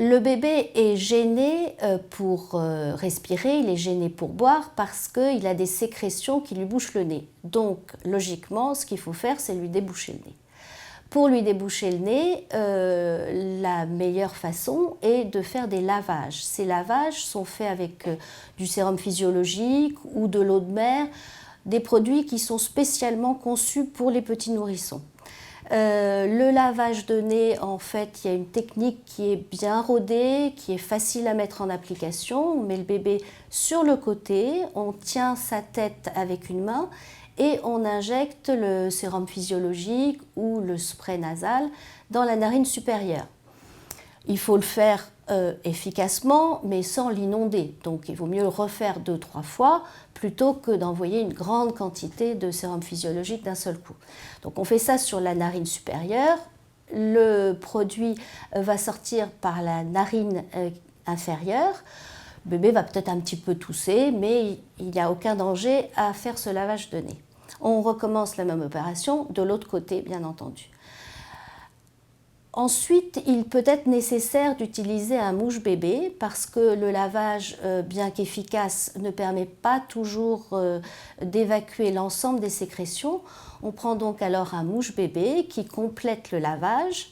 Le bébé est gêné pour respirer, il est gêné pour boire parce qu'il a des sécrétions qui lui bouchent le nez. Donc, logiquement, ce qu'il faut faire, c'est lui déboucher le nez. Pour lui déboucher le nez, la meilleure façon est de faire des lavages. Ces lavages sont faits avec du sérum physiologique ou de l'eau de mer, des produits qui sont spécialement conçus pour les petits nourrissons. Le lavage de nez, en fait, il y a une technique qui est bien rodée, qui est facile à mettre en application. On met le bébé sur le côté, on tient sa tête avec une main et on injecte le sérum physiologique ou le spray nasal dans la narine supérieure. Il faut le faire efficacement, mais sans l'inonder. Donc il vaut mieux le refaire 2-3 fois plutôt que d'envoyer une grande quantité de sérum physiologique d'un seul coup. Donc on fait ça sur la narine supérieure. Le produit va sortir par la narine inférieure. Le bébé va peut-être un petit peu tousser, mais il n'y a aucun danger à faire ce lavage de nez. On recommence la même opération de l'autre côté, bien entendu. Ensuite, il peut être nécessaire d'utiliser un mouche-bébé parce que le lavage, bien qu'efficace, ne permet pas toujours d'évacuer l'ensemble des sécrétions. On prend donc alors un mouche-bébé qui complète le lavage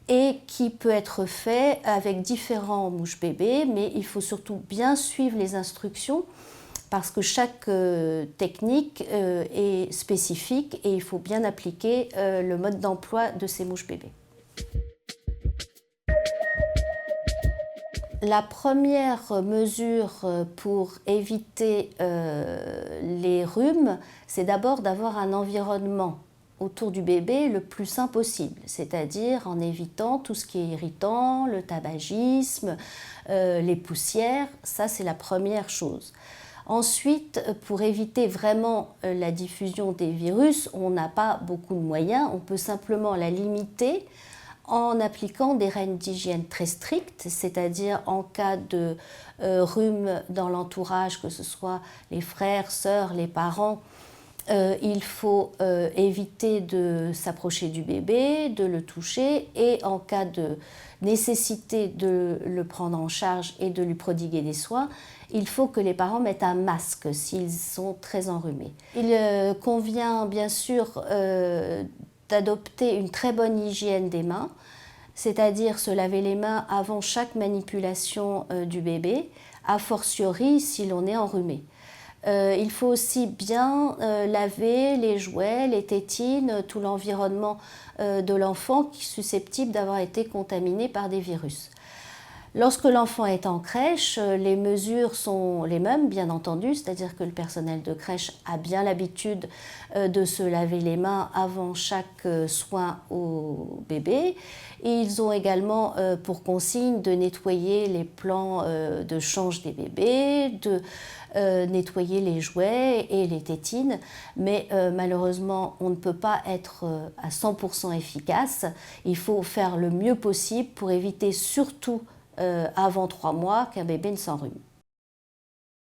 et qui peut être fait avec différents mouches-bébés, mais il faut surtout bien suivre les instructions parce que chaque technique est spécifique et il faut bien appliquer le mode d'emploi de ces mouches-bébés. La première mesure pour éviter les rhumes, c'est d'abord d'avoir un environnement autour du bébé le plus sain possible, c'est-à-dire en évitant tout ce qui est irritant, le tabagisme, les poussières, ça c'est la première chose. Ensuite, pour éviter vraiment la diffusion des virus, on n'a pas beaucoup de moyens, on peut simplement la limiter en appliquant des règles d'hygiène très strictes, c'est-à-dire en cas de rhume dans l'entourage, que ce soit les frères, sœurs, les parents, il faut éviter de s'approcher du bébé, de le toucher et en cas de nécessité de le prendre en charge et de lui prodiguer des soins, il faut que les parents mettent un masque s'ils sont très enrhumés. Il convient bien sûr d'adopter une très bonne hygiène des mains, c'est-à-dire se laver les mains avant chaque manipulation du bébé, a fortiori si l'on est enrhumé. Il faut aussi bien laver les jouets, les tétines, tout l'environnement de l'enfant qui est susceptible d'avoir été contaminé par des virus. Lorsque l'enfant est en crèche, les mesures sont les mêmes, bien entendu, c'est-à-dire que le personnel de crèche a bien l'habitude de se laver les mains avant chaque soin au bébé. Et ils ont également pour consigne de nettoyer les plans de change des bébés, de nettoyer les jouets et les tétines, mais malheureusement on ne peut pas être à 100% efficace. Il faut faire le mieux possible pour éviter surtout avant 3 mois qu'un bébé ne s'enrhume.